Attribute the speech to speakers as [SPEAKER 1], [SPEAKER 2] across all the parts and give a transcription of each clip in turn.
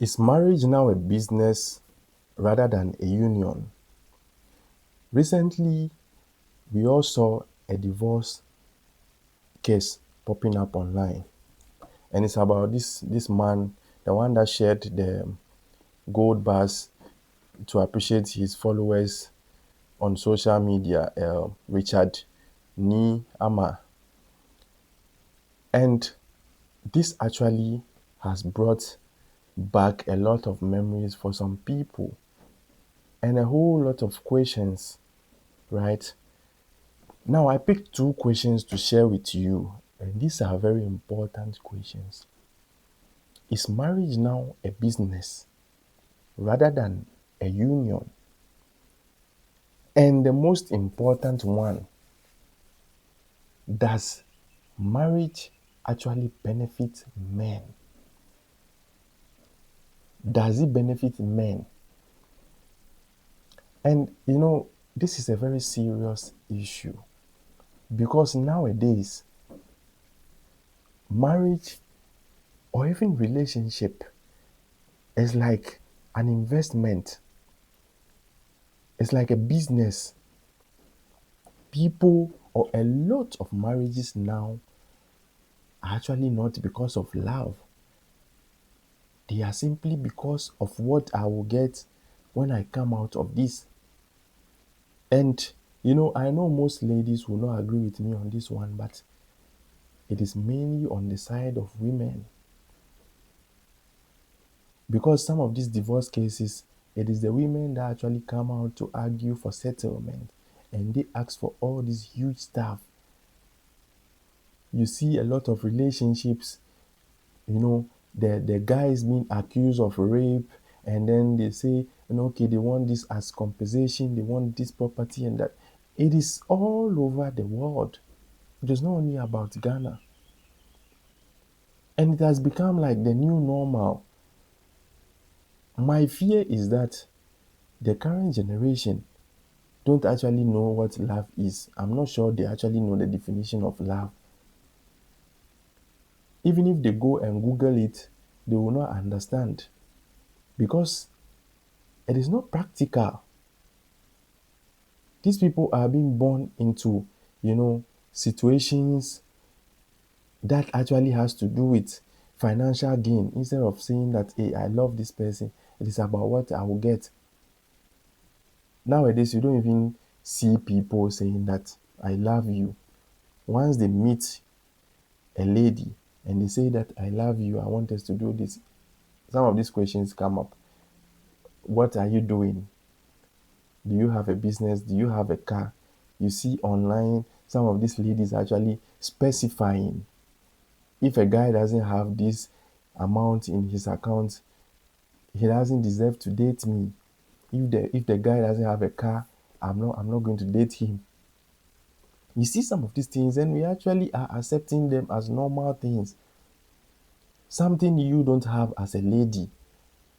[SPEAKER 1] Is marriage now a business rather than a union? Recently, we all saw a divorce case popping up online, and it's about this man, the one that shared the gold bars to appreciate his followers on social media, Richard Ni Ama. And this actually has brought back a lot of memories for some people and a whole lot of questions, right? Now, I picked two questions to share with you, and these are very important questions. Is marriage now a business rather than a union? And the most important one, does marriage actually benefit men? Does it benefit men? And this is a very serious issue because nowadays, marriage or even relationship is like an investment, it's like a business. People or a lot of marriages now are actually not because of love, they are simply because of what I will get when I come out of this. And I know most ladies will not agree with me on this one, but it is mainly on the side of women. Because some of these divorce cases, it is the women that actually come out to argue for settlement and they ask for all this huge stuff. You see a lot of relationships, the guy is being accused of rape, and then they say, okay, they want this as compensation, they want this property and that. It is all over the world. It is not only about Ghana. And it has become like the new normal. My fear is that the current generation don't actually know what love is. I'm not sure they actually know the definition of love. Even if they go and Google it, they will not understand because it is not practical. These people are being born into, situations that actually has to do with financial gain. Instead of saying that, hey, I love this person, it is about what I will get. Nowadays, you don't even see people saying that I love you. Once they meet a lady and they say that I love you, I want us to do this, some of these questions come up. What are you doing? Do you have a business? Do you have a car? You see online, some of these ladies actually specifying, if a guy doesn't have this amount in his account, he doesn't deserve to date me. If the guy doesn't have a car, I'm not going to date him. You see some of these things, and we actually are accepting them as normal things. Something you don't have as a lady,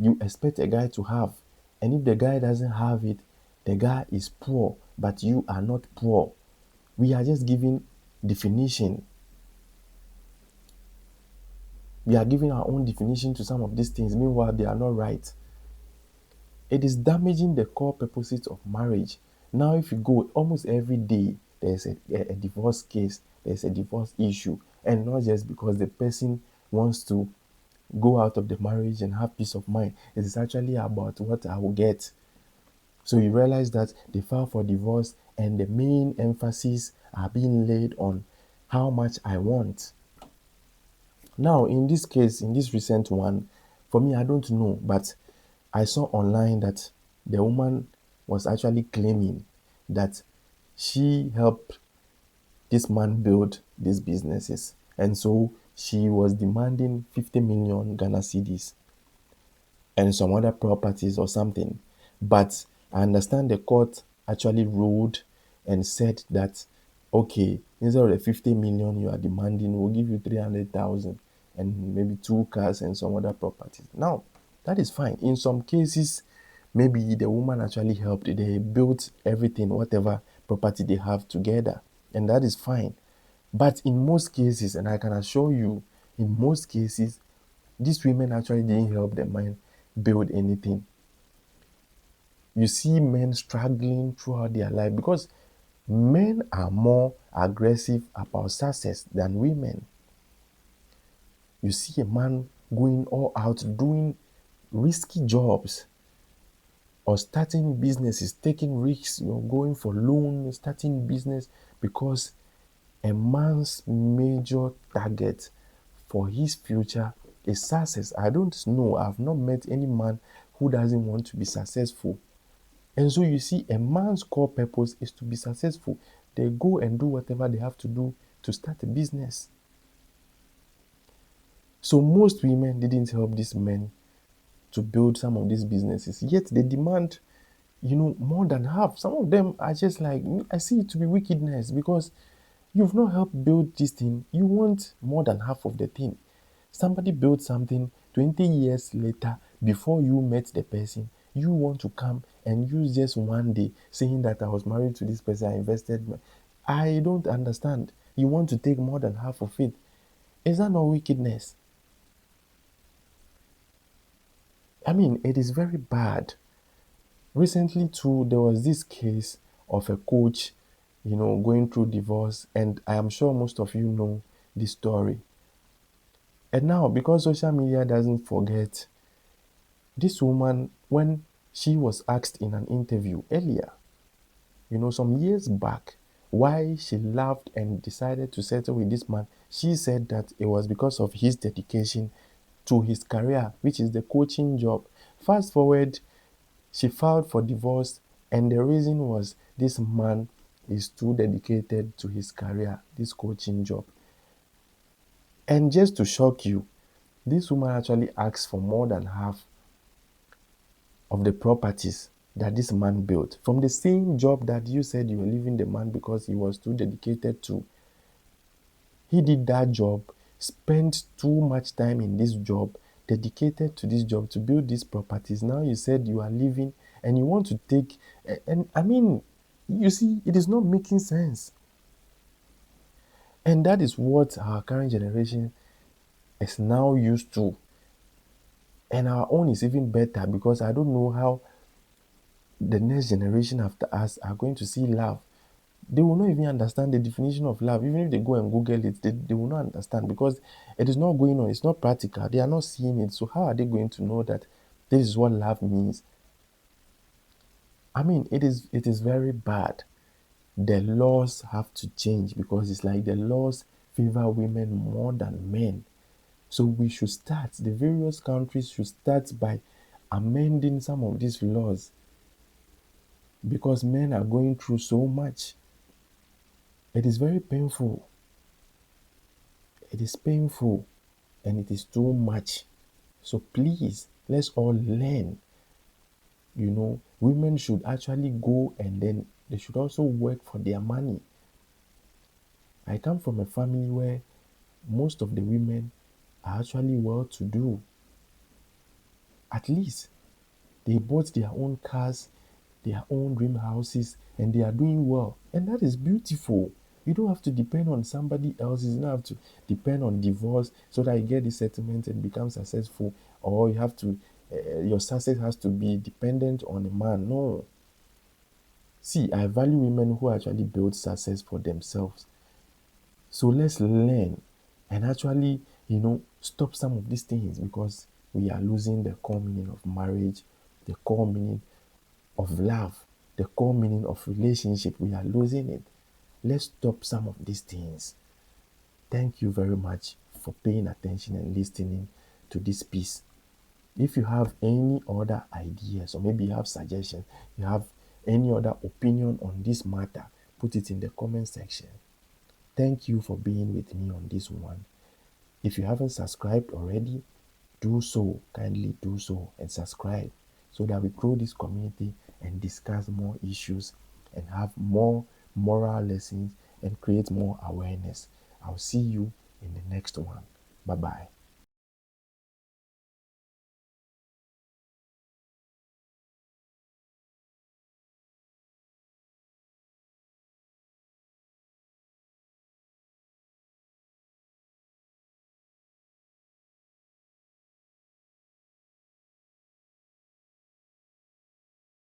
[SPEAKER 1] you expect a guy to have. And if the guy doesn't have it, the guy is poor, but you are not poor. We are just giving definition. We are giving our own definition to some of these things. Meanwhile, they are not right. It is damaging the core purposes of marriage. Now, if you go almost every day, there's a divorce case, there's a divorce issue, and not just because the person wants to go out of the marriage and have peace of mind. It is actually about what I will get. So you realize that they file for divorce and the main emphasis are being laid on how much I want. Now, in this case, in this recent one, for me, I don't know, but I saw online that the woman was actually claiming that she helped this man build these businesses. And so she was demanding 50 million Ghana cedis and some other properties or something. But I understand the court actually ruled and said that, okay, instead of the 50 million you are demanding, we'll give you 300,000 and maybe two cars and some other properties. Now, that is fine. In some cases, maybe the woman actually helped. They built everything, whatever property they have together, and that is fine. But in most cases, and I can assure you, in most cases, These women actually didn't help the man build anything. You see men struggling throughout their life because men are more aggressive about success than women. You see a man going all out doing risky jobs or starting businesses, taking risks, going for loan, starting business because a man's major target for his future is success. I don't know, I've not met any man who doesn't want to be successful. And so you see, a man's core purpose is to be successful. They go and do whatever they have to do to start a business. So most women didn't help these men to build some of these businesses, yet they demand, more than half. Some of them are just like, I see it to be wickedness because you've not helped build this thing. You want more than half of the thing. Somebody built something 20 years later before you met the person. You want to come and use just one day saying that I was married to this person, I invested. I don't understand. You want to take more than half of it. Is that not wickedness? I mean, it is very bad. Recently, too, there was this case of a coach, going through divorce, and I am sure most of you know this story. And now, because social media doesn't forget, this woman, when she was asked in an interview earlier, some years back, why she loved and decided to settle with this man, she said that it was because of his dedication to his career, which is the coaching job. Fast forward, she filed for divorce, and the reason was this man is too dedicated to his career, this coaching job. And just to shock you, this woman actually asked for more than half of the properties that this man built from the same job that you said you were leaving the man because he was too dedicated to. He did that job, spent too much time in this job, dedicated to this job to build these properties. Now you said you are leaving and you want to take, and I mean, you see, it is not making sense. And that is what our current generation is now used to. And our own is even better because I don't know how the next generation after us are going to see love. They will not even understand the definition of love. Even if they go and Google it, they will not understand because it is not going on. It's not practical. They are not seeing it. So how are they going to know that this is what love means? I mean, it is very bad. The laws have to change because it's like the laws favor women more than men. So we should start, the various countries should start by amending some of these laws because men are going through so much. It is very painful. It is painful and it is too much. So please, let's all learn. Women should actually go and then they should also work for their money. I come from a family where most of the women are actually well to do. At least they bought their own cars, their own dream houses, and they are doing well. And that is beautiful. You don't have to depend on somebody else. You don't have to depend on divorce so that you get the settlement and become successful. Or you have to, your success has to be dependent on a man. No. See, I value women who actually build success for themselves. So let's learn and actually, stop some of these things because we are losing the core meaning of marriage, the core meaning of love, the core meaning of relationship. We are losing it. Let's stop some of these things. Thank you very much for paying attention and listening to this piece. If you have any other ideas or maybe you have suggestions, you have any other opinion on this matter, put it in the comment section. Thank you for being with me on this one. If you haven't subscribed already, do so. Kindly do so and subscribe so that we grow this community and discuss more issues and have more moral lessons and create more awareness. I'll see you in the next one. Bye bye.